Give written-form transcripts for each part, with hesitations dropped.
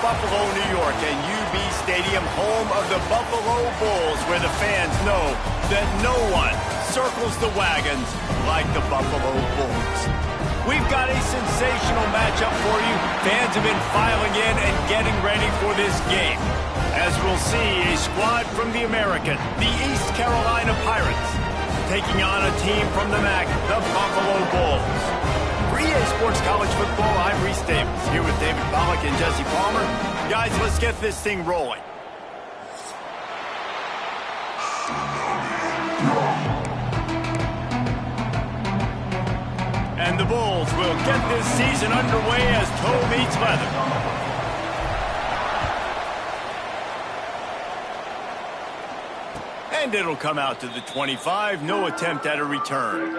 Buffalo, New York, and UB Stadium, home of the Buffalo Bulls, where the fans know that no one circles the wagons like the Buffalo Bulls. We've got a sensational matchup for you. Fans have been filing in and getting ready for this game. As we'll see, a squad from the American, the East Carolina Pirates, taking on a team from the MAC, the Buffalo Bulls. For EA Sports College Football, I'm Reese Davis, here with David Pollack and Jesse Palmer. Guys, let's get this thing rolling. And the Bulls will get this season underway as toe meets leather. And it'll come out to the 25. No attempt at a return.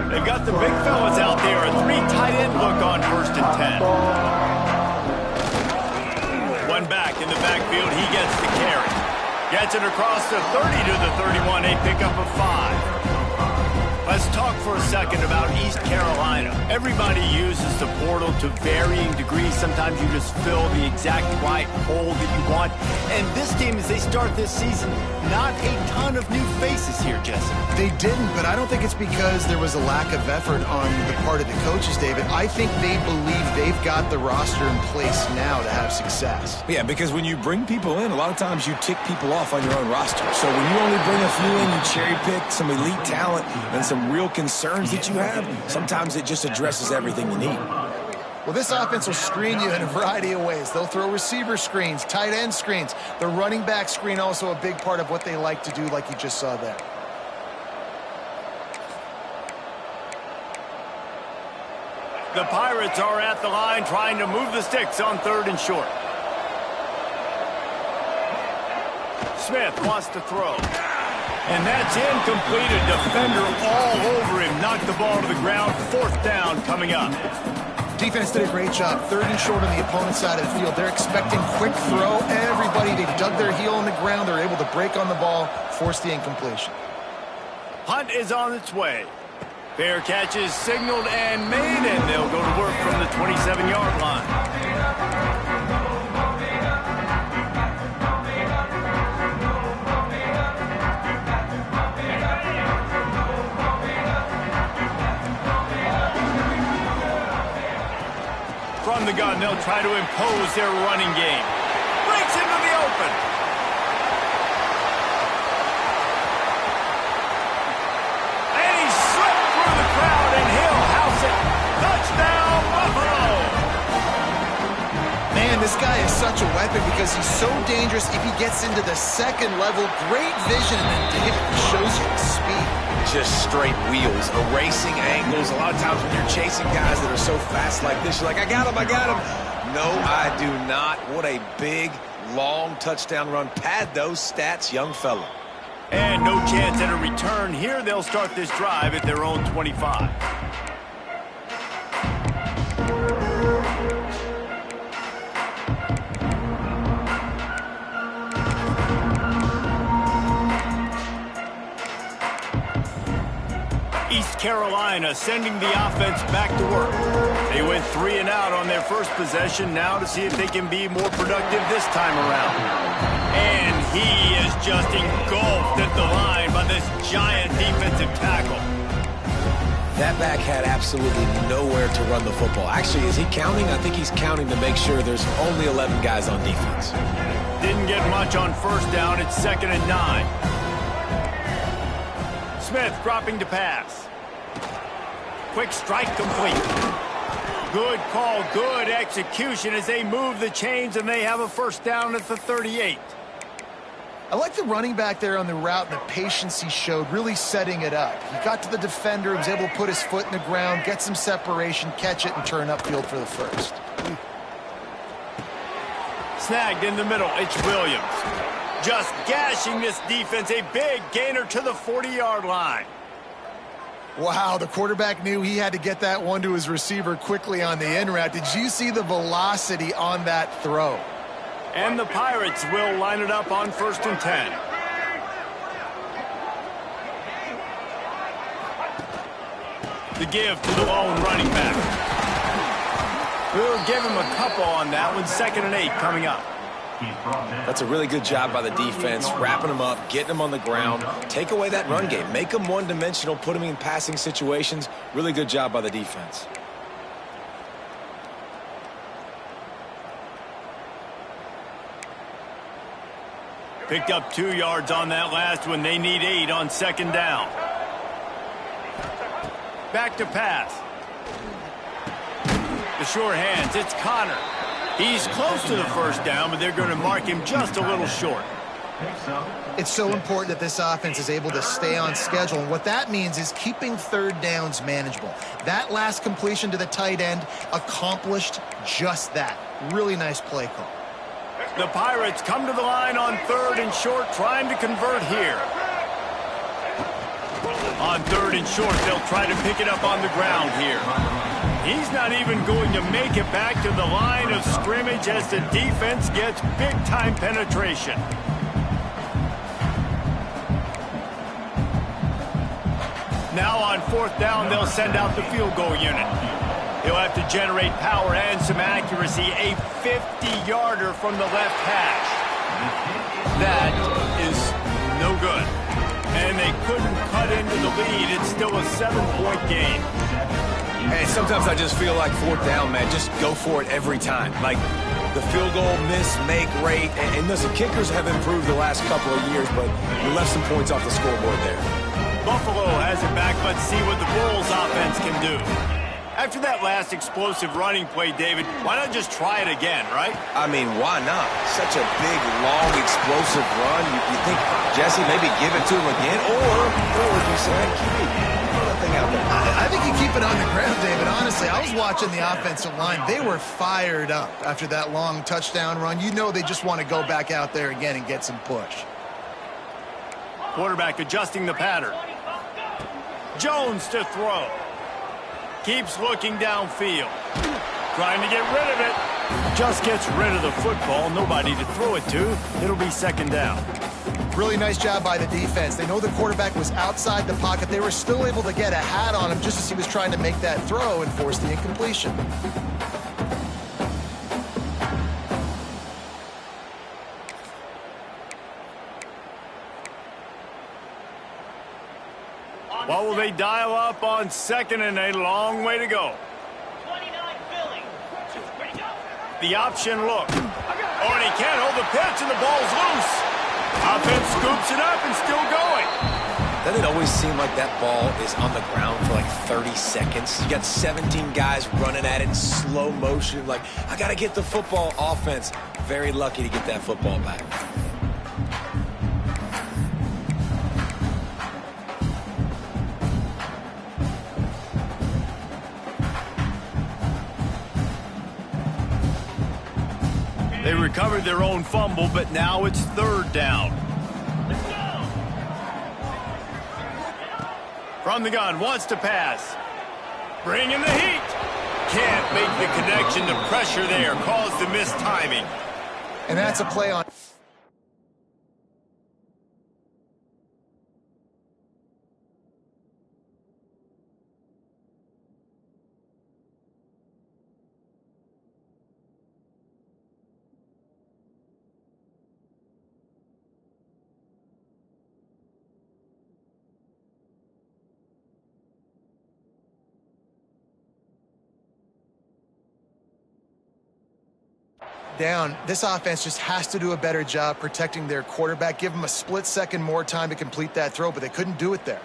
They got the big fellas out there. A 3 tight end look on 1st and 10. One back in the backfield, he gets the carry. Gets it across the 30 to the 31, a pickup of 5. Let's talk for a second about East Carolina. Everybody uses the portal to varying degrees. Sometimes you just fill the exact right hole that you want. And this team, as they start this season, not a ton of new faces here, Jesse. They didn't, but I don't think it's because there was a lack of effort on the part of the coaches, David. I think they believe they've got the roster in place now to have success. Yeah, because when you bring people in, a lot of times you tick people off on your own roster. So when you only bring a few in, you cherry pick some elite talent and some real concerns that you have, sometimes it just addresses everything you need. Well, this offense will screen you in a variety of ways. They'll throw receiver screens, tight end screens. The running back screen also a big part of what they like to do, like you just saw there. The Pirates are at the line trying to move the sticks on 3rd and short. Smith wants to throw. And that's incomplete. A defender all over him. Knocked the ball to the ground. 4th down coming up. Defense did a great job. 3rd and short on the opponent's side of the field. They're expecting quick throw. Everybody, they dug their heel on the ground. They're able to break on the ball, force the incompletion. Hunt is on its way. Fair catch is signaled and made, and they'll go to work from the 27-yard line. From the gun, they'll try to impose their running game. Breaks into the open. And he slipped through the crowd, and he'll house it. Touchdown, Buffalo! Man, this guy is such a weapon because he's so dangerous if he gets into the 2nd level. Great vision, and then David shows you the speed. Just straight wheels, erasing angles. A lot of times when you're chasing guys that are so fast like this, you're like, I got him. No, I do not. What a big, long touchdown run. Pad those stats, young fella. And no chance at a return. Here they'll start this drive at their own 25. East Carolina sending the offense back to work. They went 3 and out on their first possession, now to see if they can be more productive this time around. And he is just engulfed at the line by this giant defensive tackle. That back had absolutely nowhere to run the football. Actually, is he counting? I think he's counting to make sure there's only 11 guys on defense. Didn't get much on 1st down. It's 2nd and 9. Smith dropping to pass. Quick strike complete. Good call, good execution as they move the chains, and they have a 1st down at the 38. I like the running back there on the route and the patience he showed, really setting it up. He got to the defender, was able to put his foot in the ground, get some separation, catch it, and turn upfield for the 1st. Snagged in the middle, it's Williams. Just gashing this defense, a big gainer to the 40-yard line. Wow, the quarterback knew he had to get that one to his receiver quickly on the in route. Did you see the velocity on that throw? And the Pirates will line it up on 1st and 10. The give to the lone running back. We'll give him a couple on that one. 2nd and 8 coming up. That's a really good job by the defense, wrapping them up, getting them on the ground. Take away that run game. Make them one-dimensional, put them in passing situations. Really good job by the defense. Picked up 2 yards on that last one. They need 8 on 2nd down. Back to pass. The sure hands. It's Connor. He's close to the 1st down, but they're going to mark him just a little short. It's so important that this offense is able to stay on schedule, and what that means is keeping 3rd downs manageable. That last completion to the tight end accomplished just that. Really nice play call. The Pirates come to the line on 3rd and short, trying to convert here. On 3rd and short, they'll try to pick it up on the ground here. He's not even going to make it back to the line of scrimmage as the defense gets big-time penetration. Now on 4th down, they'll send out the field goal unit. He'll have to generate power and some accuracy. A 50-yarder from the left hash. That is no good. And they couldn't cut into the lead. It's still a 7-point game. Hey, sometimes I just feel like 4th down, man. Just go for it every time. Like the field goal miss-make rate. And listen, kickers have improved the last couple of years, but we left some points off the scoreboard there. Buffalo has it back. Let's see what the Bulls offense can do. After that last explosive running play, David, why not just try it again, right? I mean, why not? Such a big, long, explosive run. You think, Jesse, maybe give it to him again? Or you say, keep that thing out there. I think you keep it on the ground, David. Honestly, I was watching the offensive line. They were fired up after that long touchdown run. You know they just want to go back out there again and get some push. Quarterback adjusting the pattern. Jones to throw. Keeps looking downfield. Trying to get rid of it. Just gets rid of the football. Nobody to throw it to. It'll be 2nd down. Really nice job by the defense. They know the quarterback was outside the pocket. They were still able to get a hat on him just as he was trying to make that throw and force the incompletion. What will they dial up on 2nd and 8? Long way to go. The option look. Oh, and he can't hold the pitch, and the ball's loose. Offense scoops it up and still going. Doesn't it always seem like that ball is on the ground for like 30 seconds? You got 17 guys running at it in slow motion. Like, I got to get the football. Offense, very lucky to get that football back. They recovered their own fumble, but now it's 3rd down. From the gun, wants to pass. Bringing the heat. Can't make the connection. The pressure there caused the missed timing. And that's a play on... down. This offense just has to do a better job protecting their quarterback. Give him a split second more time to complete that throw, but they couldn't do it there.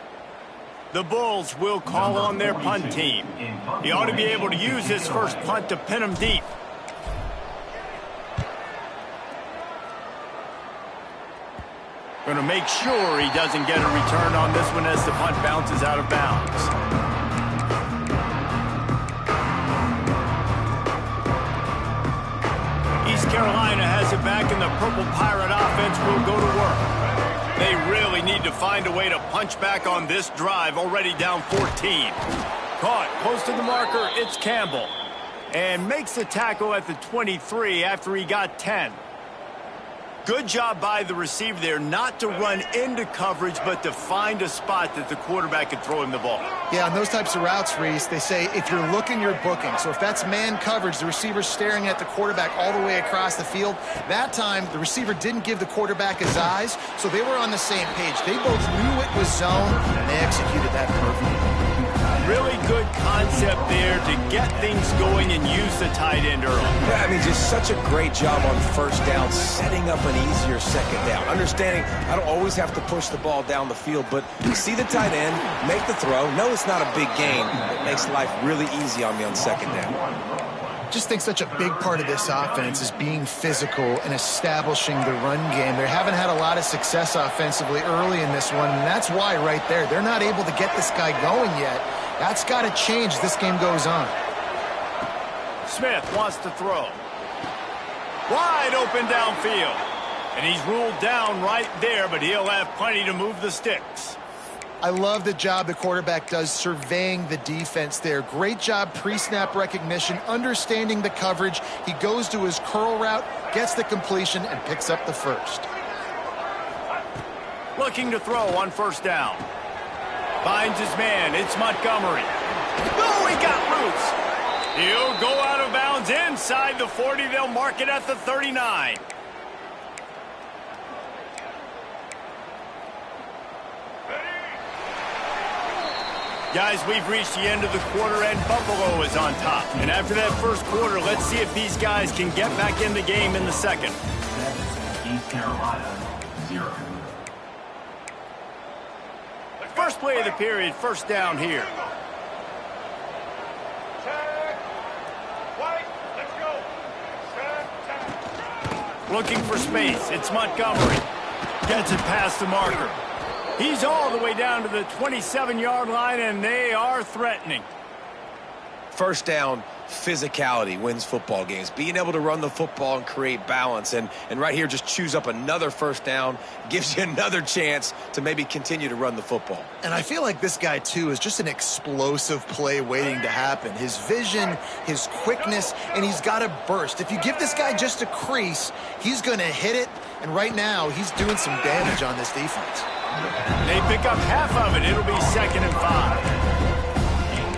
The Bulls will call on their punt team. He ought to be able to use his first punt to pin him deep. Going to make sure he doesn't get a return on this one as the punt bounces out of bounds. Carolina has it back, and the Purple Pirate offense will go to work. They really need to find a way to punch back on this drive, already down 14. Caught close to the marker, it's Campbell. And makes the tackle at the 23 after he got 10. Good job by the receiver there not to run into coverage, but to find a spot that the quarterback could throw him the ball. Yeah, on those types of routes, Reese, they say if you're looking, you're booking. So if that's man coverage, the receiver's staring at the quarterback all the way across the field. That time, the receiver didn't give the quarterback his eyes, so they were on the same page. They both knew it was zone, and they executed that perfectly. Really good concept there to get things going and use the tight end early. Yeah, I mean, just such a great job on first down, setting up an easier second down. Understanding I don't always have to push the ball down the field, but see the tight end, make the throw. No, it's not a big gain. It makes life really easy on me on second down. Just think such a big part of this offense is being physical and establishing the run game. They haven't had a lot of success offensively early in this one, and that's why right there. They're not able to get this guy going yet. That's got to change as this game goes on. Smith wants to throw. Wide open downfield. And he's ruled down right there, but he'll have plenty to move the sticks. I love the job the quarterback does surveying the defense there. Great job pre-snap recognition, understanding the coverage. He goes to his curl route, gets the completion, and picks up the first. Looking to throw on first down. Finds his man. It's Montgomery. Oh, he got loose. He'll go out of bounds inside the 40. They'll mark it at the 39. Guys, we've reached the end of the quarter, and Buffalo is on top. And after that first quarter, let's see if these guys can get back in the game in the second. East Carolina, 0. First play of the period, first down here. Looking for space. It's Montgomery. Gets it past the marker. He's all the way down to the 27-yard line, and they are threatening. First down, physicality wins football games. Being able to run the football and create balance. And right here, just choose up another first down. Gives you another chance to maybe continue to run the football. And I feel like this guy, too, is just an explosive play waiting to happen. His vision, his quickness, and he's got a burst. If you give this guy just a crease, he's going to hit it. And right now, he's doing some damage on this defense. They pick up half of it. It'll be 2nd and 5.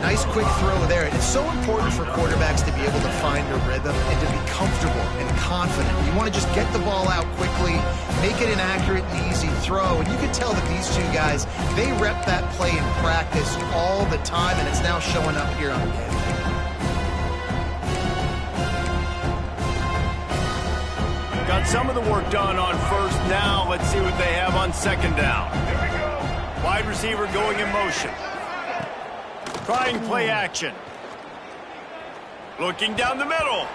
Nice quick throw there. It's so important for quarterbacks to be able to find a rhythm and to be comfortable and confident. You want to just get the ball out quickly, make it an accurate and easy throw. And you can tell that these two guys, they rep that play in practice all the time, and it's now showing up here on the game. Got some of the work done on first. Now let's see what they have on second down. Wide receiver going in motion. Trying play action. Looking down the middle.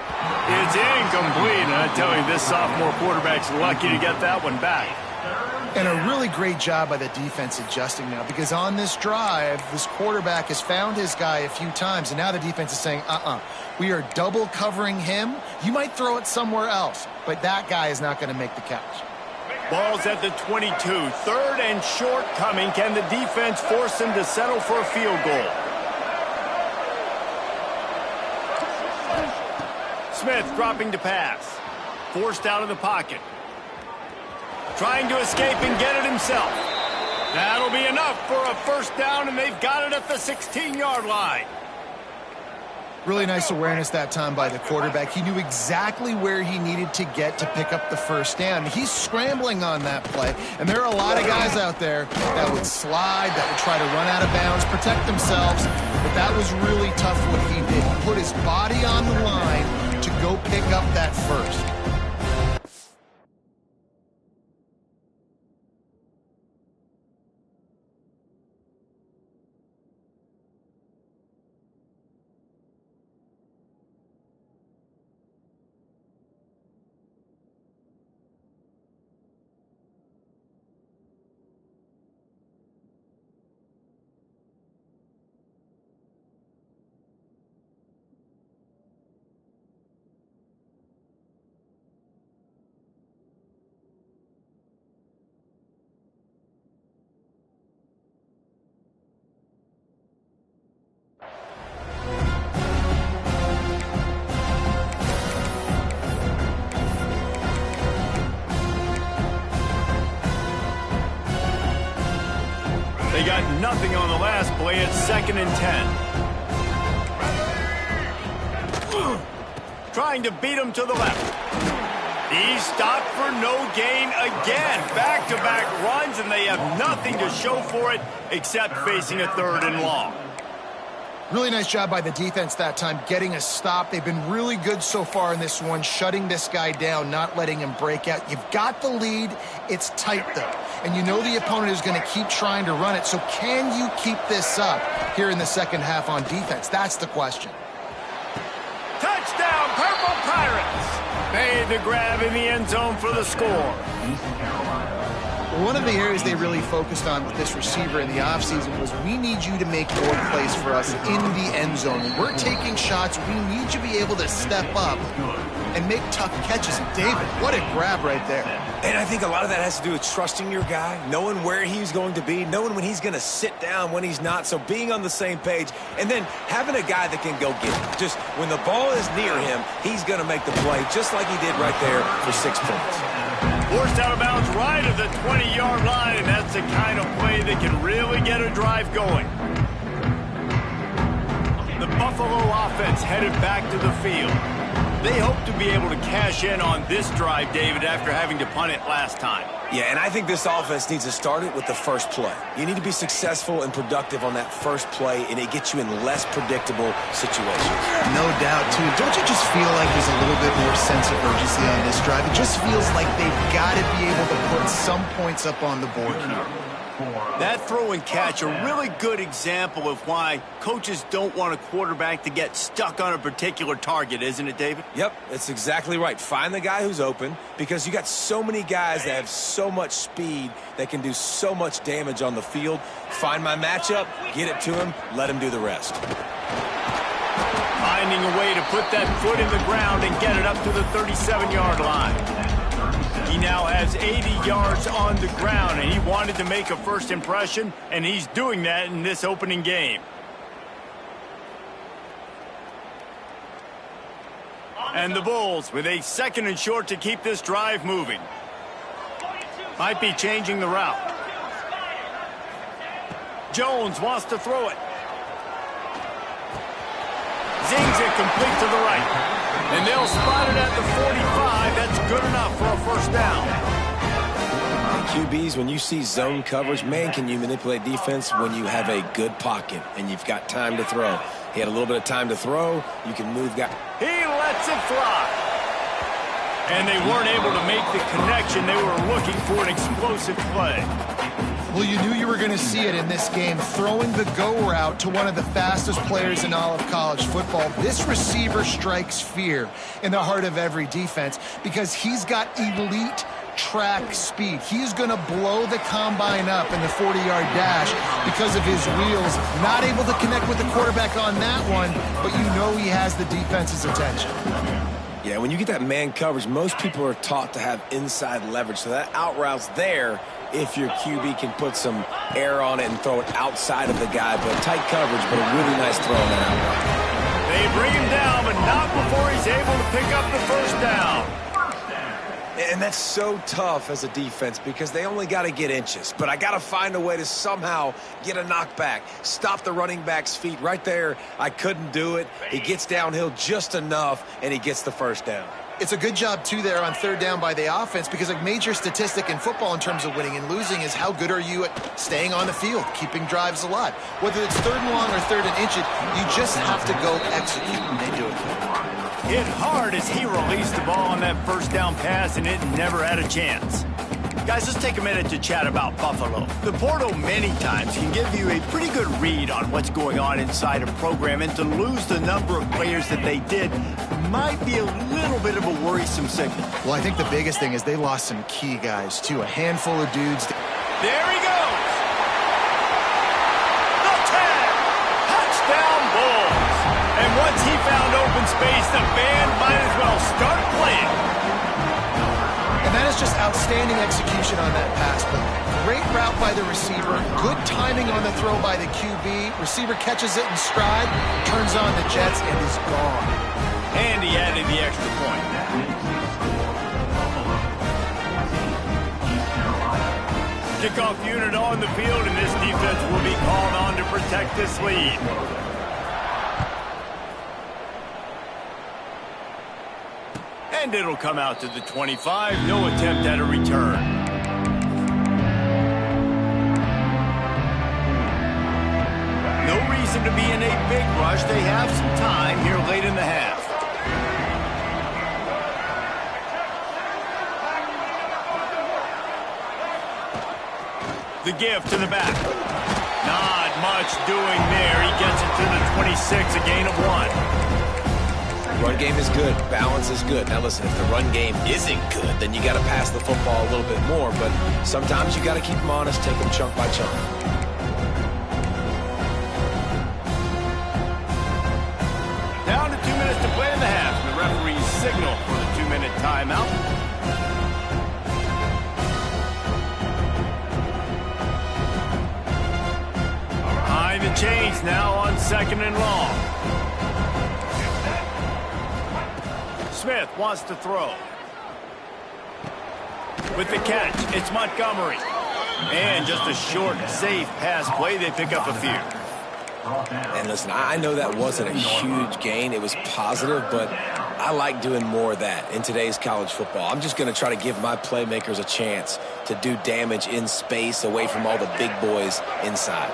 It's incomplete. And I tell you, this sophomore quarterback's lucky to get that one back. And a really great job by the defense adjusting now, because on this drive, this quarterback has found his guy a few times, and now the defense is saying, we are double covering him. You might throw it somewhere else, but that guy is not going to make the catch. Ball's at the 22. 3rd and short coming. Can the defense force them to settle for a field goal? Smith dropping to pass. Forced out of the pocket. Trying to escape and get it himself. That'll be enough for a first down, and they've got it at the 16-yard line. Really nice awareness that time by the quarterback. He knew exactly where he needed to get to pick up the first down. He's scrambling on that play, and there are a lot of guys out there that would slide, that would try to run out of bounds, protect themselves, but that was really tough what he did. He put his body on the line to go pick up that first. nothing on the last play. It's 2nd and 10. Trying to beat him to the left. He's stopped for no gain again. Back-to-back runs, and they have nothing to show for it except facing a 3rd and long. Really nice job by the defense that time, getting a stop. They've been really good so far in this one, shutting this guy down, not letting him break out. You've got the lead. It's tight, though. And you know the opponent is going to keep trying to run it. So can you keep this up here in the second half on defense? That's the question. Touchdown, Purple Pirates! Made the grab in the end zone for the score. One of the areas they really focused on with this receiver in the offseason was we need you to make more plays for us in the end zone. When we're taking shots, we need you to be able to step up and make tough catches. David, what a grab right there. And I think a lot of that has to do with trusting your guy, knowing where he's going to be, knowing when he's going to sit down, when he's not, so being on the same page, and then having a guy that can go get it. Just when the ball is near him, he's going to make the play, just like he did right there for 6 points. Forced out of bounds right at the 20-yard line, and that's the kind of play that can really get a drive going. The Buffalo offense headed back to the field. They hope to be able to cash in on this drive, David, after having to punt it last time. Yeah, and I think this offense needs to start it with the first play. You need to be successful and productive on that first play, and it gets you in less predictable situations. No doubt, too. Don't you just feel like there's a little bit more sense of urgency on this drive? It just feels like they've got to be able to put some points up on the board here. That throw and catch, a really good example of why coaches don't want a quarterback to get stuck on a particular target, isn't it, David? Yep, that's exactly right. Find the guy who's open, because you got so many guys that have so much speed that can do so much damage on the field. Find my matchup, get it to him, let him do the rest. Finding a way to put that foot in the ground and get it up to the 37-yard line. He now has 80 yards on the ground, and he wanted to make a first impression, and he's doing that in this opening game. And the Bulls with a 2nd and short to keep this drive moving. Might be changing the route. Jones wants to throw it. Zings it complete to the right. And they'll spot it at the 45. That's good enough for a first down. QBs, when you see zone coverage, man, can you manipulate defense when you have a good pocket and you've got time to throw. He had a little bit of time to throw. You can move guys. He lets it fly. And they weren't able to make the connection. They were looking for an explosive play. Well, you knew you were going to see it in this game, throwing the go route to one of the fastest players in all of college football. This receiver strikes fear in the heart of every defense because he's got elite track speed. He's going to blow the combine up in the 40-yard dash because of his wheels. Not able to connect with the quarterback on that one, but you know he has the defense's attention. Yeah, when you get that man coverage, most people are taught to have inside leverage, so that out route's there if your QB can put some air on it and throw it outside of the guy. But tight coverage, but a really nice throw on that out route. They bring him down, but not before he's able to pick up the first down. And that's so tough as a defense because they only got to get inches. But I got to find a way to somehow get a knockback, stop the running back's feet. Right there, I couldn't do it. He gets downhill just enough, and he gets the first down. It's a good job, too, there on 3rd down by the offense because a major statistic in football in terms of winning and losing is how good are you at staying on the field, keeping drives alive. Whether it's 3rd and long or 3rd and inches, you just have to go execute, and they do it. Hit hard as he released the ball on that first down pass, and it never had a chance. Guys, let's take a minute to chat about Buffalo. The portal many times can give you a pretty good read on what's going on inside a program, and to lose the number of players that they did might be a little bit of a worrisome signal. Well, I think the biggest thing is they lost some key guys, too. A handful of dudes. There he goes! The tag! Touchdown Bulls! And once he found open space, the band might as well start playing. And that is just outstanding execution on that pass play. Great route by the receiver, good timing on the throw by the QB. Receiver catches it in stride, turns on the jets, and is gone. And he added the extra point. Kickoff unit on the field, and this defense will be called on to protect this lead. And it'll come out to the 25. No attempt at a return. No reason to be in a big rush. They have some time here late in the half. The give to the back. Not much doing there. He gets it to the 26, a gain of 1. Run game is good. Balance is good. Now listen, if the run game isn't good, then you got to pass the football a little bit more. But sometimes you got to keep them honest, take them chunk by chunk. Down to 2 minutes to play in the half. The referees signal for the 2-minute timeout. Behind the chains now on 2nd and long. Smith wants to throw. With the catch, it's Montgomery. And just a short, safe pass play. They pick up a few. And listen, I know that wasn't a huge gain. It was positive, but I like doing more of that in today's college football. I'm just going to try to give my playmakers a chance to do damage in space away from all the big boys inside.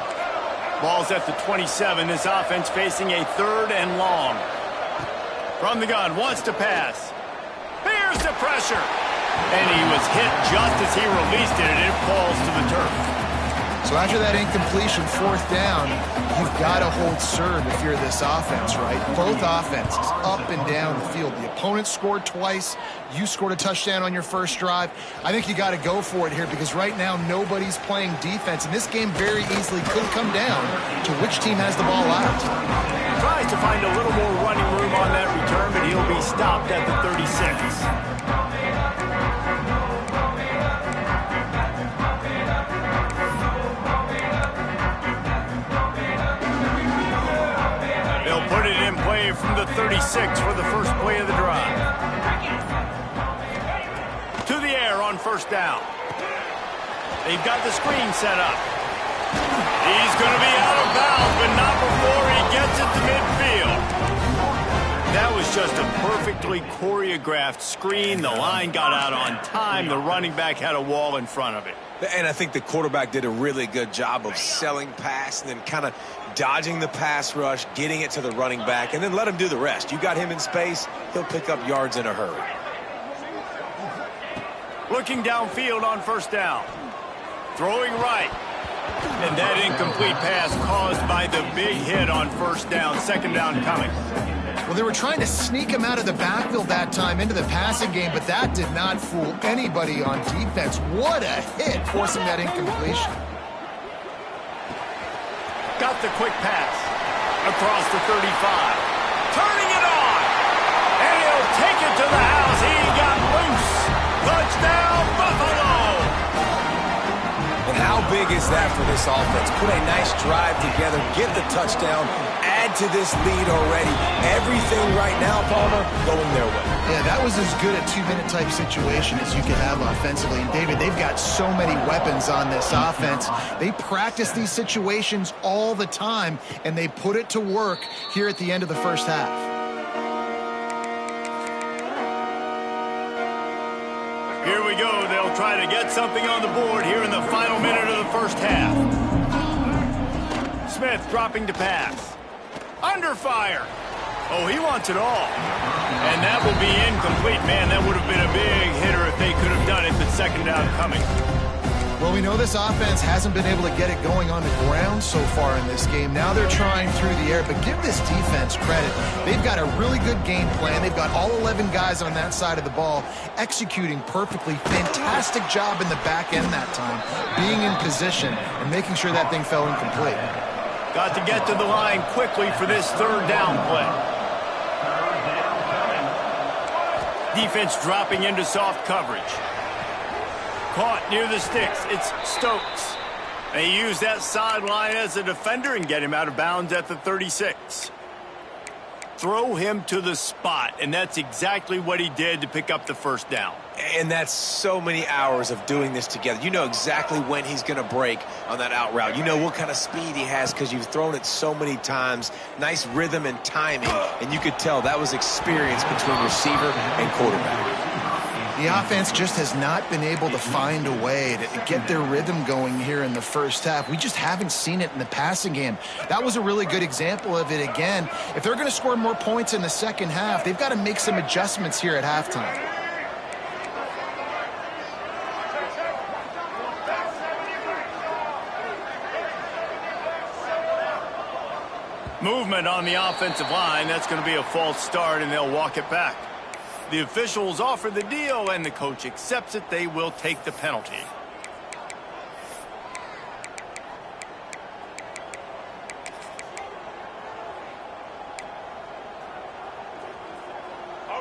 Ball's at the 27. This offense facing a 3rd and long. From the gun, wants to pass. Here's the pressure. And he was hit just as he released it, and it falls to the turf. So after that incompletion, 4th down, you've got to hold serve if you're this offense, right? Both offenses up and down the field. The opponent scored twice. You scored a touchdown on your first drive. I think you got to go for it here because right now nobody's playing defense, and this game very easily could come down to which team has the ball out. Tries to find a little more running room on that return, but he'll be stopped at the 36. Put it in play from the 36 for the first play of the drive. To the air on 1st down. They've got the screen set up. He's going to be out of bounds, but not before he gets it to midfield. That was just a perfectly choreographed screen. The line got out on time. The running back had a wall in front of it. And I think the quarterback did a really good job of selling pass and then kind of dodging the pass rush, getting it to the running back, and then let him do the rest. You got him in space, he'll pick up yards in a hurry. Looking downfield on 1st down. Throwing right. And that incomplete pass caused by the big hit on 1st down. 2nd down coming. Well, they were trying to sneak him out of the backfield that time into the passing game, but that did not fool anybody on defense. What a hit, forcing that incompletion. Got the quick pass across the 35. Turning it on. And he'll take it to the house. He got loose. Touchdown, Buffalo. And how big is that for this offense? Put a nice drive together, get the touchdown, add to this lead already. Everything right now, Palmer, going their way. Yeah, that was as good a 2-minute type situation as you can have offensively. And David, they've got so many weapons on this offense. They practice these situations all the time, and they put it to work here at the end of the first half. Here we go. They'll try to get something on the board here in the final minute of the first half. Smith dropping to pass. Under fire. Oh, he wants it all. And that will be incomplete. Man, that would have been a big hitter if they could have done it, but 2nd down coming. Well, we know this offense hasn't been able to get it going on the ground so far in this game. Now they're trying through the air, but give this defense credit. They've got a really good game plan. They've got all 11 guys on that side of the ball executing perfectly. Fantastic job in the back end that time, being in position and making sure that thing fell incomplete. Got to get to the line quickly for this 3rd down play. Defense dropping into soft coverage. Caught near the sticks. It's Stokes. They use that sideline as a defender and get him out of bounds at the 36. throw him to the spot, and that's exactly what he did to pick up the first down. And that's so many hours of doing this together. You know exactly when he's going to break on that out route. You know what kind of speed he has because you've thrown it so many times. Nice rhythm and timing, and you could tell that was experience between receiver and quarterback. The offense just has not been able to find a way to get their rhythm going here in the first half. We just haven't seen it in the passing game. That was a really good example of it again. If they're going to score more points in the second half, they've got to make some adjustments here at halftime. Movement on the offensive line. That's going to be a false start, and they'll walk it back. The officials offer the deal, and the coach accepts it. They will take the penalty.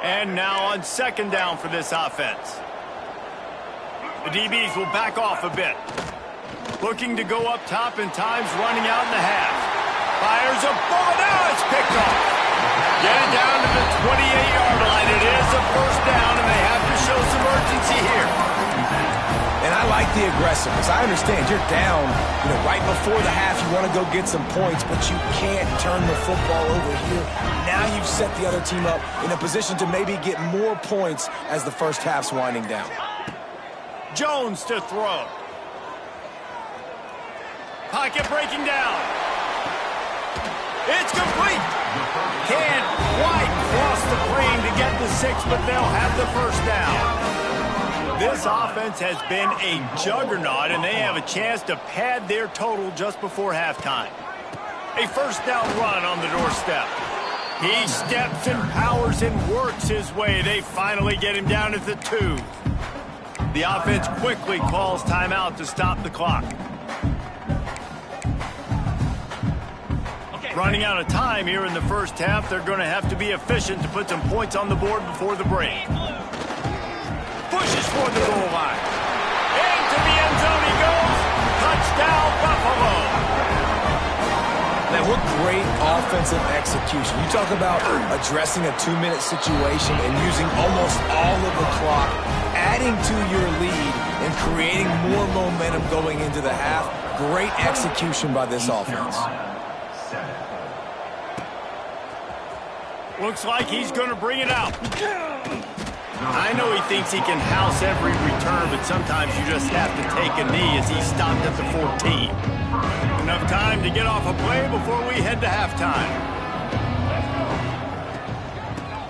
And now on second down for this offense. The DBs will back off a bit. Looking to go up top, and time's running out in the half. Fires a bullet. Now it's picked off. Get it down to the 28-yard line. It is a first down, and they have to show some urgency here. And I like the aggressiveness. I understand you're down, right before the half. You want to go get some points, but you can't turn the football over here. Now you've set the other team up in a position to maybe get more points as the first half's winding down. Jones to throw. Pocket breaking down. It's complete. Can't quite cross the plane to get the 6, but they'll have the first down. This offense has been a juggernaut, and they have a chance to pad their total just before halftime. A first down run on the doorstep. He steps and powers and works his way. They finally get him down at the 2. The offense quickly calls timeout to stop the clock. Running out of time here in the first half. They're going to have to be efficient to put some points on the board before the break. Pushes for the goal line. Into the end zone he goes. Touchdown, Buffalo. Man, what great offensive execution. You talk about addressing a 2-minute situation and using almost all of the clock, adding to your lead and creating more momentum going into the half. Great execution by this offense. Looks like he's going to bring it out. I know he thinks he can house every return, but sometimes you just have to take a knee as he stopped at the 14. Enough time to get off a play before we head to halftime.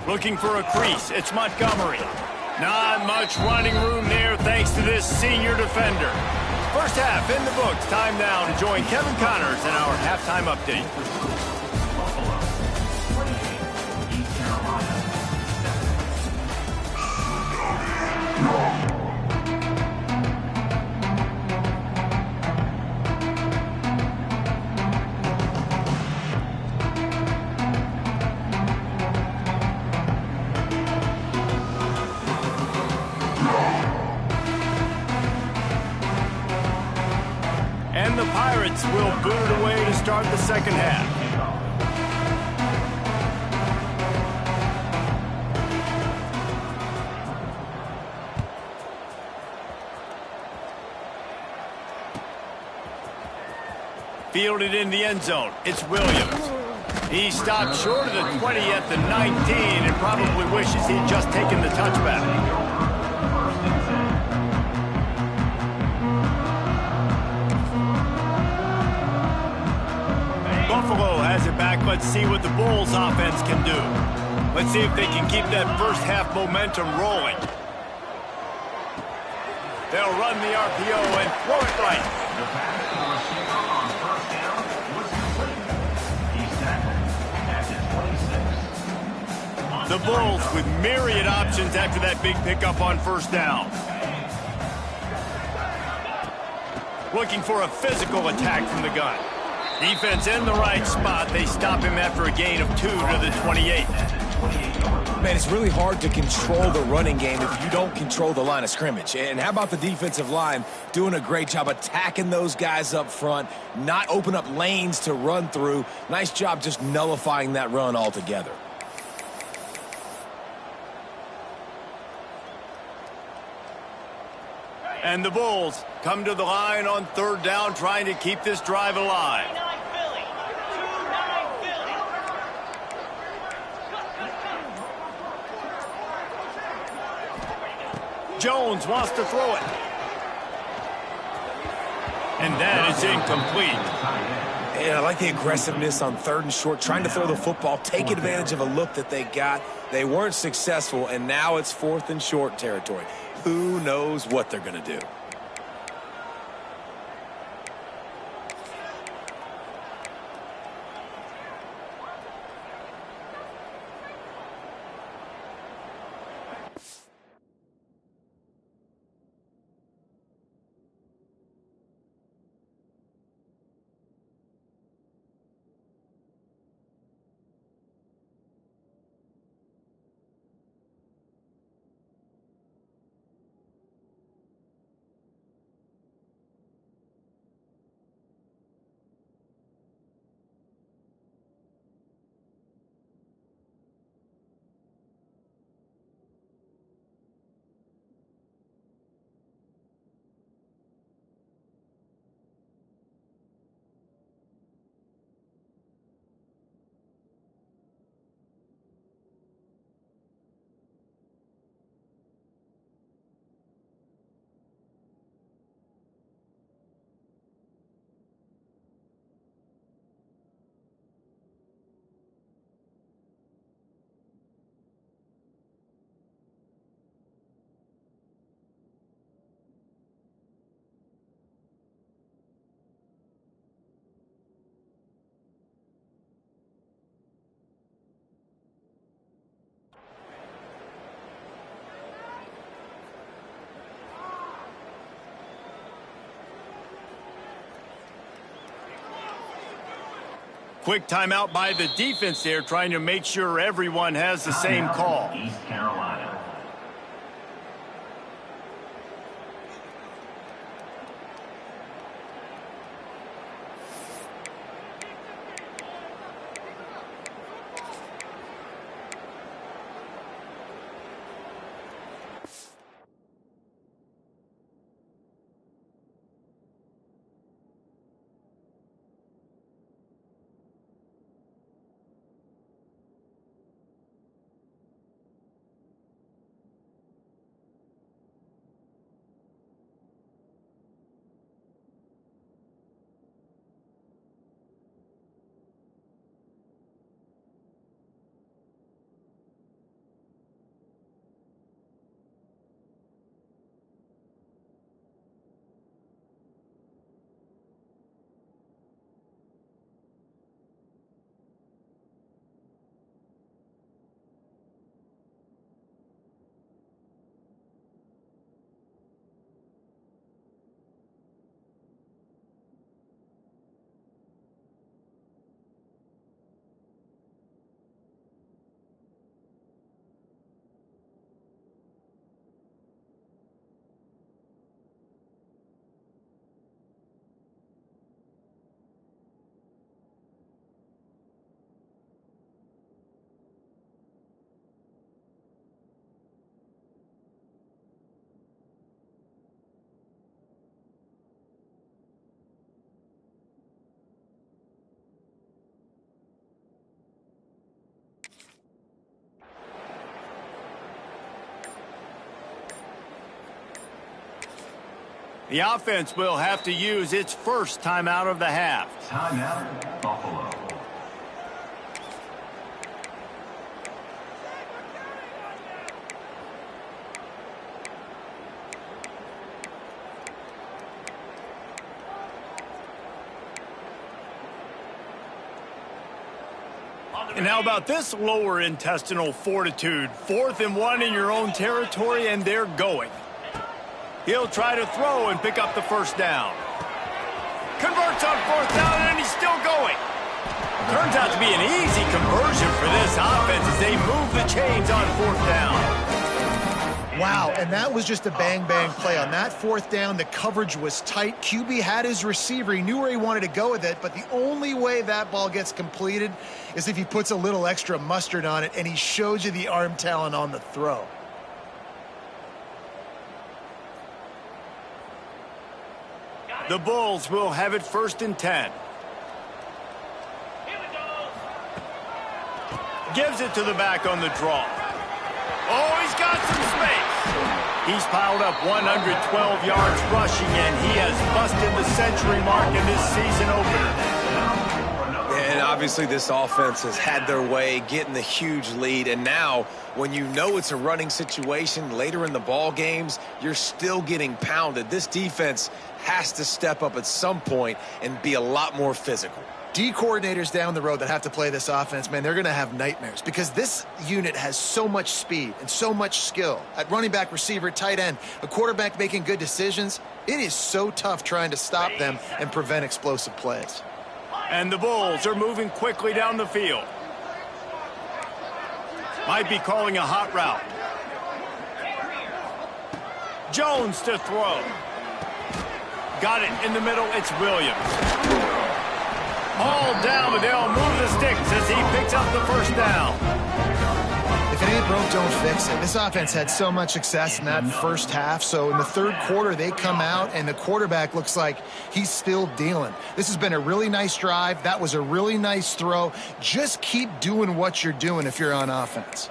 Looking for a crease. It's Montgomery. Not much running room there thanks to this senior defender. First half in the books. Time now to join Kevin Connors in our halftime update. And the Pirates will boot it away to start the second half. Fielded in the end zone. It's Williams. He stopped short of the 20 at the 19 and probably wishes he'd just taken the touchback. Buffalo has it back. Let's see what the Bulls offense can do. Let's see if they can keep that first half momentum rolling. They'll run the RPO and throw it right. The pass to the receiver on first down was complete. He's tackled at the 26. The Bulls with myriad options after that big pickup on first down. Looking for a physical attack from the gun. Defense in the right spot. They stop him after a gain of 2 to the 28. Man, it's really hard to control the running game if you don't control the line of scrimmage. And how about the defensive line doing a great job attacking those guys up front, not open up lanes to run through. Nice job just nullifying that run altogether. And the Bulls come to the line on third down, trying to keep this drive alive. Jones wants to throw it. And that is incomplete. Yeah, I like the aggressiveness on third and short, trying to throw the football, take advantage of a look that they got. They weren't successful, and now it's fourth and short territory. Who knows what they're going to do? Quick timeout by the defense there, trying to make sure everyone has the same call. East Carolina. The offense will have to use its first timeout of the half. Timeout, Buffalo. And how about this lower intestinal fortitude? 4th and 1 in your own territory, and they're going. He'll try to throw and pick up the first down. Converts on 4th down, and he's still going. Turns out to be an easy conversion for this offense as they move the chains on 4th down. Wow, and that was just a bang-bang play. On that 4th down, the coverage was tight. QB had his receiver. He knew where he wanted to go with it, but the only way that ball gets completed is if he puts a little extra mustard on it, and he shows you the arm talent on the throw. The Bulls will have it 1st and 10. Gives it to the back on the draw. Oh, he's got some space. He's piled up 112 yards rushing, and he has busted the century mark in this season opener. And obviously this offense has had their way getting the huge lead, and now when you know it's a running situation later in the ball games, you're still getting pounded. This defense has to step up at some point and be a lot more physical. D coordinators down the road that have to play this offense, man, they're going to have nightmares because this unit has so much speed and so much skill. At running back, receiver, tight end, a quarterback making good decisions, it is so tough trying to stop them and prevent explosive plays. And the Bulls are moving quickly down the field. Might be calling a hot route. Jones to throw. Got it in the middle. It's Williams. All down, but they'll move the sticks as he picks up the 1st down. If it ain't broke, don't fix it. This offense had so much success in that first half, so in the 3rd quarter, they come out, and the quarterback looks like he's still dealing. This has been a really nice drive. That was a really nice throw. Just keep doing what you're doing if you're on offense.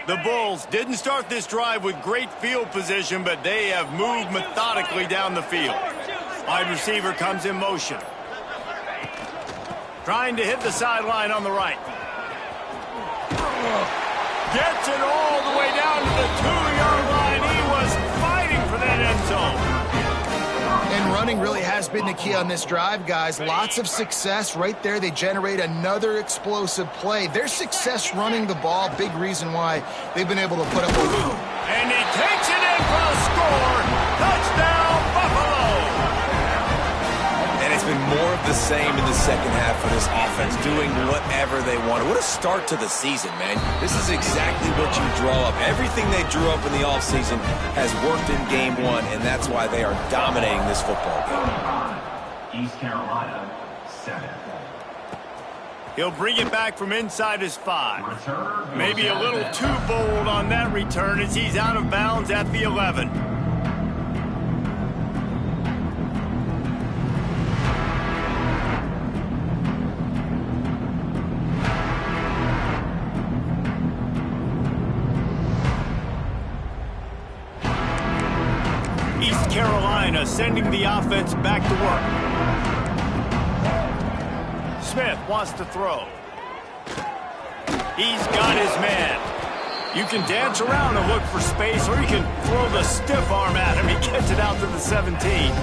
The Bulls didn't start this drive with great field position, but they have moved methodically down the field. Wide receiver comes in motion. Trying to hit the sideline on the right. Gets it all the way down to the 2-yard line. He was fighting for that end zone. And running really has been the key on this drive, guys. Lots of success right there. They generate another explosive play. Their success running the ball, big reason why they've been able to put up a lead. And he takes it in for a score. Touchdown, Buffalo. And it's been more of the same in the second half for this offense, doing whatever they wanted. What a start to the season, man. This is exactly what you draw up. Everything they drew up in the offseason has worked in game 1, and that's why they are dominating this football game. East Carolina, 7. He'll bring it back from inside his 5. Return Maybe a little too bold on that return as he's out of bounds at the 11. East Carolina sending the offense back to work. Smith wants to throw. He's got his man. You can dance around and look for space, or you can throw the stiff arm at him. He gets it out to the 17.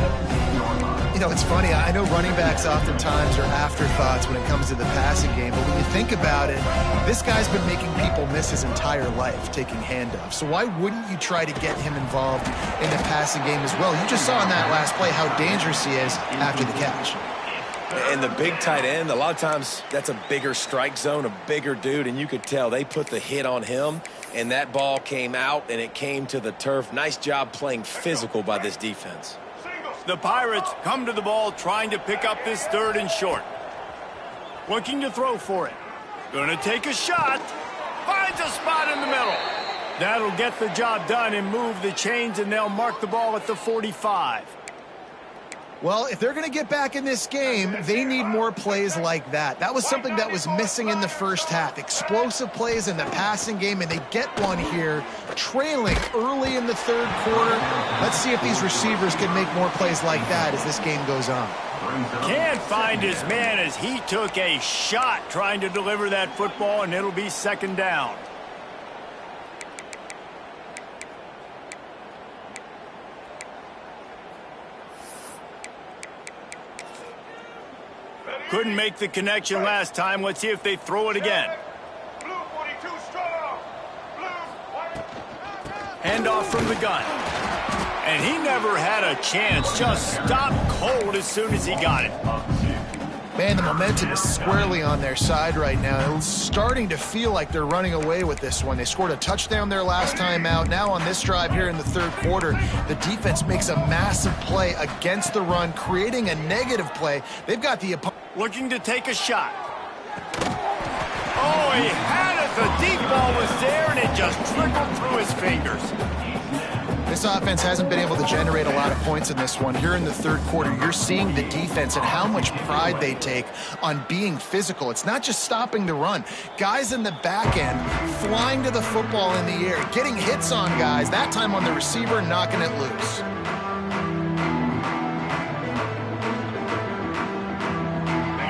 You know, it's funny. I know running backs oftentimes are afterthoughts when it comes to the passing game, but when you think about it, this guy's been making people miss his entire life taking handoffs. So why wouldn't you try to get him involved in the passing game as well? You just saw in that last play how dangerous he is after the catch. And the big tight end, a lot of times that's a bigger strike zone, a bigger dude, and you could tell they put the hit on him, and that ball came out, and it came to the turf. Nice job playing physical by this defense. The Pirates come to the ball trying to pick up this 3rd and short. Looking to throw for it. Gonna take a shot. Finds a spot in the middle. That'll get the job done and move the chains, and they'll mark the ball at the 45. Well, if they're going to get back in this game, they need more plays like that. That was something that was missing in the first half. Explosive plays in the passing game, and they get one here, trailing early in the 3rd quarter. Let's see if these receivers can make more plays like that as this game goes on. Can't find his man as he took a shot trying to deliver that football, and it'll be 2nd down. Couldn't make the connection last time. Let's see if they throw it again. Handoff from the gun. And he never had a chance. Just stopped cold as soon as he got it. Man, the momentum is squarely on their side right now. It's starting to feel like they're running away with this one. They scored a touchdown their last time out. Now on this drive here in the 3rd quarter, the defense makes a massive play against the run, creating a negative play. They've got the opponent looking to take a shot. Oh, he had it. The deep ball was there, and it just trickled through his fingers. This offense hasn't been able to generate a lot of points in this one. Here in the third quarter, you're seeing the defense and how much pride they take on being physical. It's not just stopping the run. Guys in the back end flying to the football in the air, getting hits on guys, that time on the receiver, knocking it loose.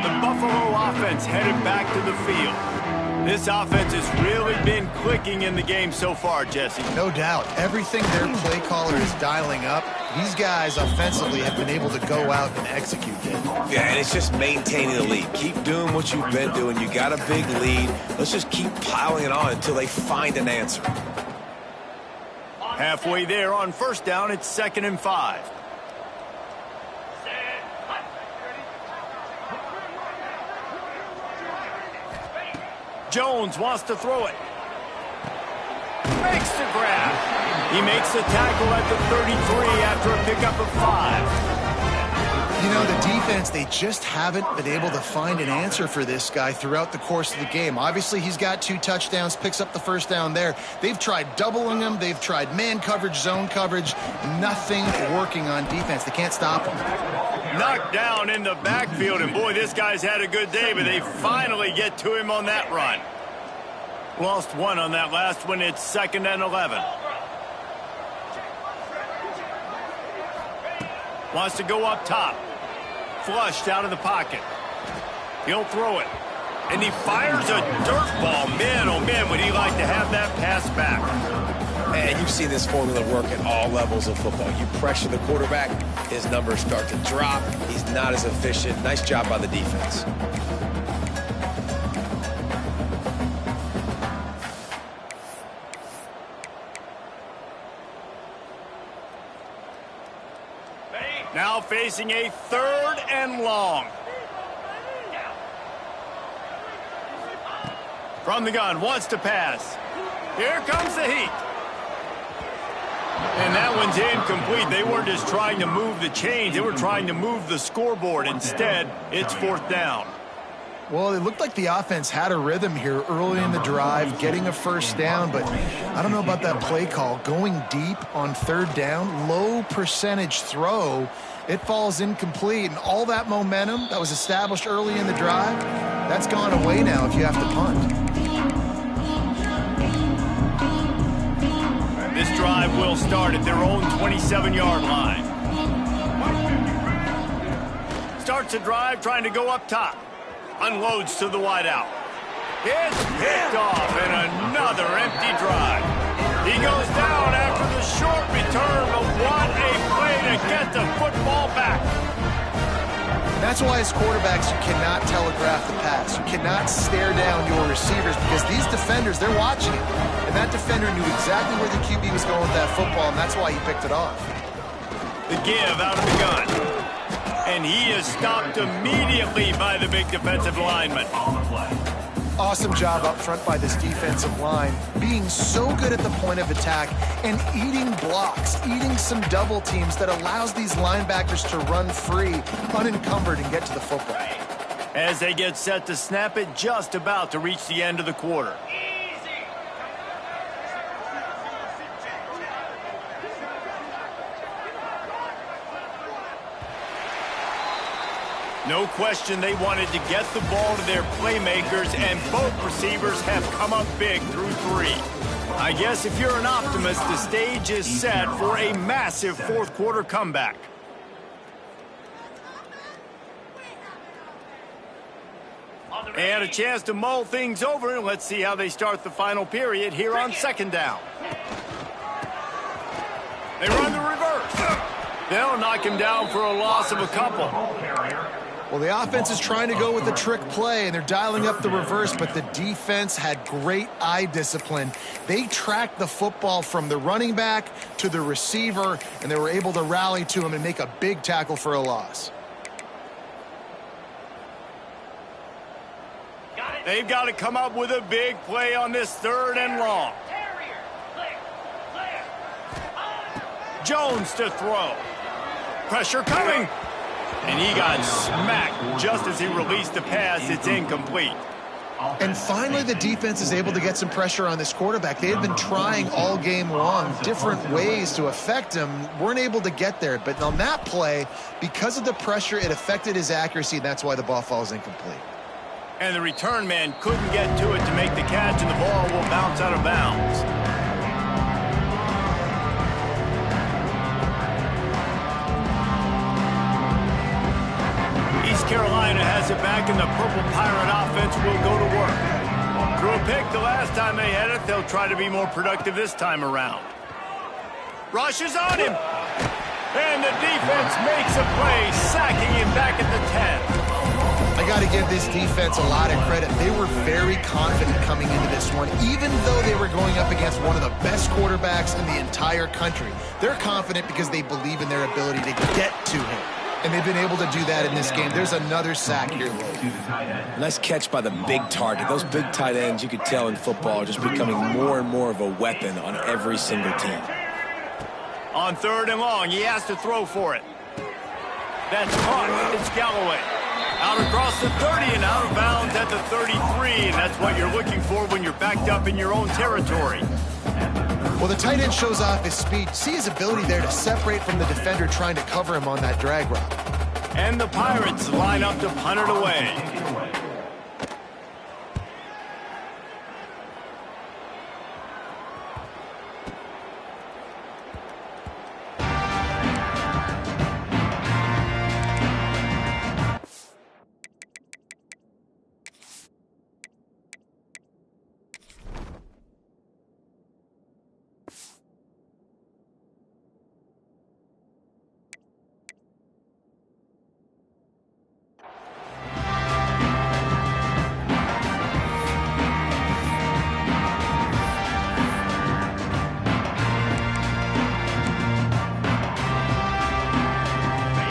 The Buffalo offense headed back to the field. This offense has really been clicking in the game so far, Jesse. No doubt. Everything their play caller is dialing up, these guys offensively have been able to go out and execute it. Yeah, and it's just maintaining the lead. Keep doing what you've been doing. You got a big lead. Let's just keep piling it on until they find an answer. Halfway there on first down, it's 2nd and 5. Jones wants to throw it. Makes the grab. He makes the tackle at the 33 after a pickup of 5. You know, the defense, they just haven't been able to find an answer for this guy throughout the course of the game. Obviously, he's got 2 touchdowns, picks up the first down there. They've tried doubling him. They've tried man coverage, zone coverage. Nothing working on defense. They can't stop him. Knocked down in the backfield, and boy, this guy's had a good day, but they finally get to him on that run. Lost 1 on that last one. It's 2nd and 11. Wants to go up top. Flushed out of the pocket. He'll throw it. And he fires a dirt ball. Man, oh man, would he like to have that pass back. Man, you've seen this formula work at all levels of football. You pressure the quarterback, his numbers start to drop. He's not as efficient. Nice job by the defense. Now facing a 3rd and long. From the gun, wants to pass. Here comes the heat. And that one's incomplete. They weren't just trying to move the chains. They were trying to move the scoreboard. Instead, it's 4th down. Well, it looked like the offense had a rhythm here early in the drive, getting a first down, but I don't know about that play call. Going deep on 3rd down, low percentage throw, it falls incomplete, and all that momentum that was established early in the drive, that's gone away now if you have to punt. This drive will start at their own 27-yard line. Starts a drive trying to go up top. Unloads to the wideout. It's picked off, and another empty drive. He goes down after the short return, but what a play to get the football back. And that's why as quarterbacks, you cannot telegraph the pass. You cannot stare down your receivers because these defenders, they're watching it. And that defender knew exactly where the QB was going with that football, and that's why he picked it off. The give out of the gun. And he is stopped immediately by the big defensive lineman. Awesome job up front by this defensive line, being so good at the point of attack and eating blocks, eating some double teams that allows these linebackers to run free, unencumbered, and get to the football. As they get set to snap it, just about to reach the end of the quarter. No question they wanted to get the ball to their playmakers, and both receivers have come up big through 3. I guess if you're an optimist, the stage is set for a massive 4th quarter comeback. And a chance to mull things over. Let's see how they start the final period here on 2nd down. They run the reverse. They'll knock him down for a loss of a couple. Well, the offense is trying to go with a trick play, and they're dialing up the reverse, but the defense had great eye discipline. They tracked the football from the running back to the receiver, and they were able to rally to him and make a big tackle for a loss. They've got to come up with a big play on this 3rd and long. Jones to throw. Pressure coming. And he got smacked just as he released the pass. It's incomplete. And finally, the defense is able to get some pressure on this quarterback. They had been trying all game long different ways to affect him, weren't able to get there. But on that play, because of the pressure, it affected his accuracy, and that's why the ball falls incomplete. And the return man couldn't get to it to make the catch, and the ball will bounce out of bounds. East Carolina has it back, and the Purple Pirate offense will go to work. Threw a pick the last time they had it. They'll try to be more productive this time around. Rush is on him. And the defense makes a play, sacking him back at the 10. I got to give this defense a lot of credit. They were very confident coming into this one, even though they were going up against one of the best quarterbacks in the entire country. They're confident because they believe in their ability to get to him. And they've been able to do that in this game. There's another sack here late. Nice catch by the big target. Those big tight ends, you could tell in football, are just becoming more and more of a weapon on every single team. On 3rd and long, he has to throw for it. That's caught. It's Galloway. Out across the 30 and out of bounds at the 33. And that's what you're looking for when you're backed up in your own territory. Well, the tight end shows off his speed. See his ability there to separate from the defender trying to cover him on that drag route. And the Pirates line up to punt it away.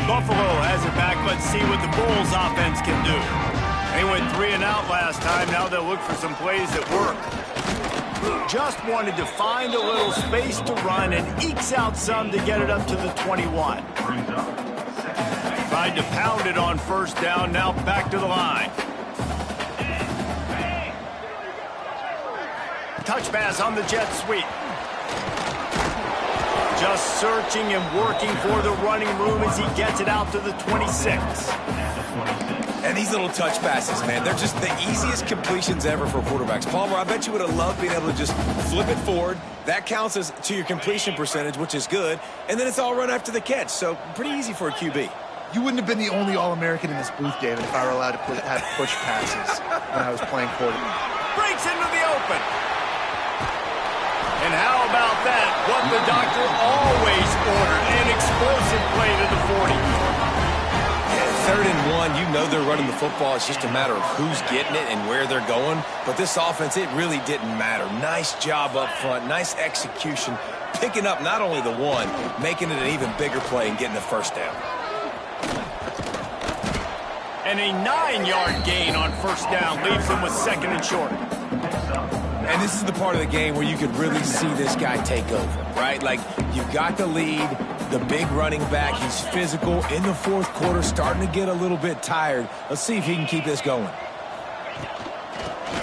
Buffalo has it back. Let's see what the Bulls offense can do. They went 3 and out last time. Now they'll look for some plays that work. Just wanted to find a little space to run and ekes out some to get it up to the 21. Tried to pound it on 1st down. Now back to the line. Touch pass on the jet sweep. Just searching and working for the running room as he gets it out to the 26. And these little touch passes, man, they're just the easiest completions ever for quarterbacks. Palmer, I bet you would have loved being able to just flip it forward. That counts as to your completion percentage, which is good. And then it's all run after the catch, so pretty easy for a QB. You wouldn't have been the only All-American in this booth, David, if I were allowed to have push passes when I was playing quarterback. Breaks into the open. And how about that? What the doctor always ordered, an explosive play to the 40. Yeah, 3rd and 1, you know they're running the football. It's just a matter of who's getting it and where they're going. But this offense, it really didn't matter. Nice job up front, nice execution, picking up not only the one, making it an even bigger play and getting the 1st down. And a 9-yard gain on 1st down leaves them with 2nd and short. And this is the part of the game where you could really see this guy take over, right? Like, you've got the lead, the big running back. He's physical in the 4th quarter, starting to get a little bit tired. Let's see if he can keep this going.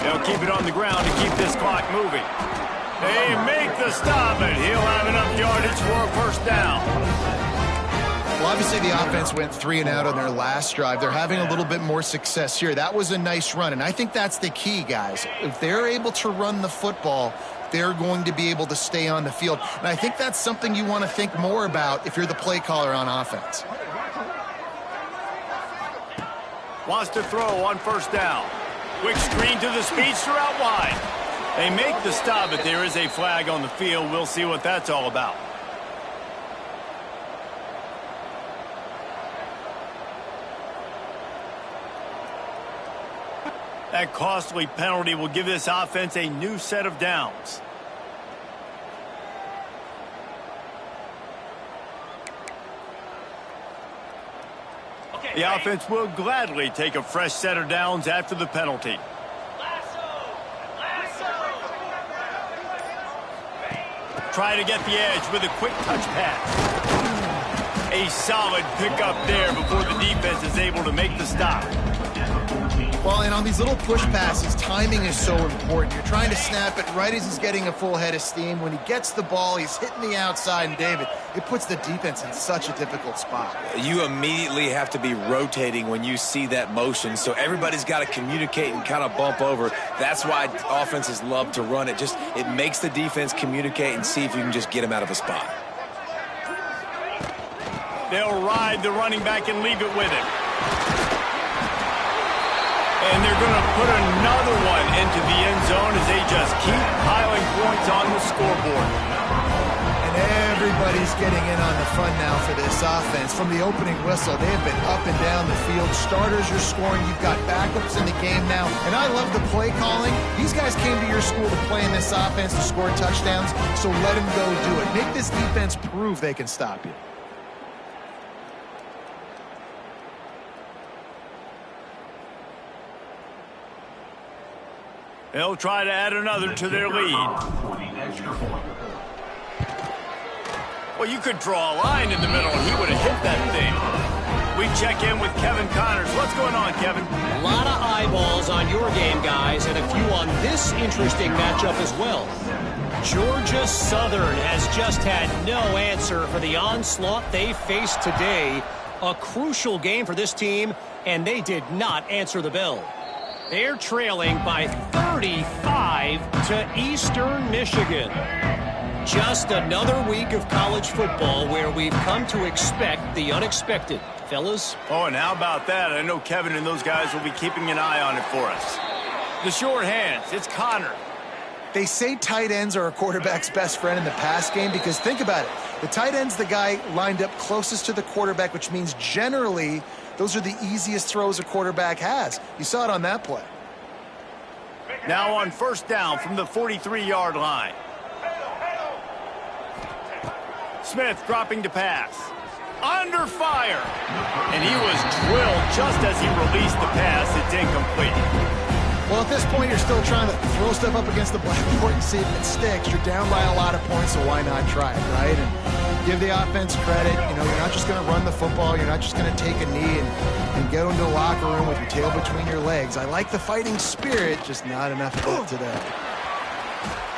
They'll keep it on the ground to keep this clock moving. They make the stop, and he'll have enough yardage for a 1st down. Well, obviously the offense went 3 and out on their last drive. They're having a little bit more success here. That was a nice run, and I think that's the key, guys. If they're able to run the football, they're going to be able to stay on the field. And I think that's something you want to think more about if you're the play caller on offense. Wants to throw on 1st down. Quick screen to the speedster out wide. They make the stop, but there is a flag on the field. We'll see what that's all about. That costly penalty will give this offense a new set of downs. The offense will gladly take a fresh set of downs after the penalty. Try to get the edge with a quick touch pass. A solid pickup there before the defense is able to make the stop. Well, and on these little push passes, timing is so important. You're trying to snap it right as he's getting a full head of steam. When he gets the ball, he's hitting the outside, and David, it puts the defense in such a difficult spot. You immediately have to be rotating when you see that motion, so everybody's got to communicate and kind of bump over. That's why offenses love to run it. Just it makes the defense communicate and see if you can just get him out of a spot. They'll ride the running back and leave it with him. And they're going to put another one into the end zone as they just keep piling points on the scoreboard. And everybody's getting in on the fun now for this offense. From the opening whistle, they have been up and down the field. Starters are scoring. You've got backups in the game now. And I love the play calling. These guys came to your school to play in this offense to score touchdowns, so let them go do it. Make this defense prove they can stop you. They'll try to add another to their lead. Well, you could draw a line in the middle, and he would have hit that thing. We check in with Kevin Connors. What's going on, Kevin? A lot of eyeballs on your game, guys, and a few on this interesting matchup as well. Georgia Southern has just had no answer for the onslaught they faced today. A crucial game for this team, and they did not answer the bell. They're trailing by 35 to Eastern Michigan. Just another week of college football where we've come to expect the unexpected. Fellas? Oh, and how about that? I know Kevin and those guys will be keeping an eye on it for us. The short hands, it's Connor. They say tight ends are a quarterback's best friend in the pass game because think about it. The tight end's the guy lined up closest to the quarterback, which means generally those are the easiest throws a quarterback has. You saw it on that play. Now on first down from the 43-yard line. Smith dropping to pass. Under fire. And he was drilled just as he released the pass. It's incomplete. Well, at this point, you're still trying to throw stuff up against the blackboard and see if it sticks. You're down by a lot of points, so why not try it, right? And give the offense credit. You know, you're not just going to run the football. You're not just going to take a knee and go into the locker room with your tail between your legs. I like the fighting spirit, just not enough of it today.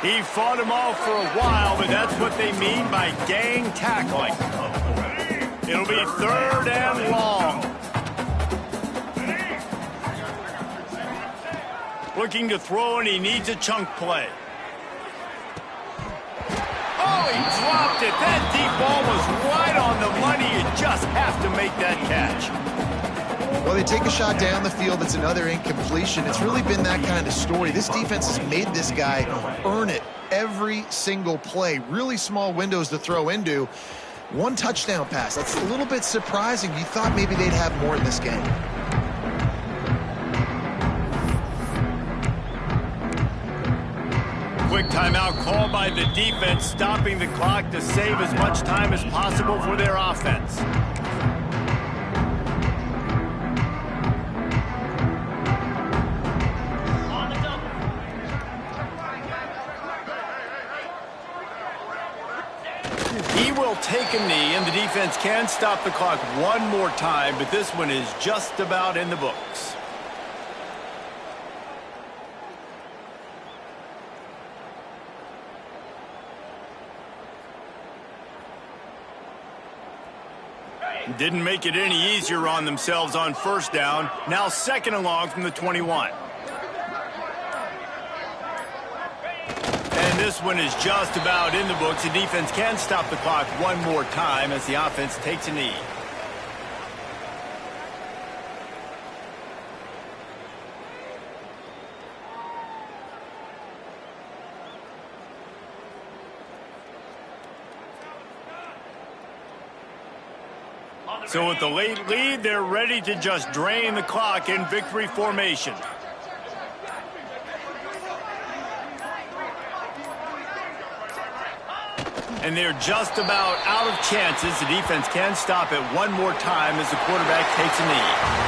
He fought him off for a while, but that's what they mean by gang tackling. It'll be third and long. Looking to throw, and he needs a chunk play. Oh, he dropped it. That deep ball was right on the money. You just have to make that catch. Well, they take a shot down the field. It's another incompletion. It's really been that kind of story. This defense has made this guy earn it every single play. Really small windows to throw into. One touchdown pass. That's a little bit surprising. You thought maybe they'd have more in this game. Quick timeout called by the defense, stopping the clock to save as much time as possible for their offense. He will take a knee, and the defense can stop the clock one more time, but this one is just about in the books. Didn't make it any easier on themselves on first down. Now second and long from the 21. And this one is just about in the books. The defense can stop the clock one more time as the offense takes a knee. So with the late lead, they're ready to just drain the clock in victory formation. And they're just about out of chances. The defense can stop it one more time as the quarterback takes a knee.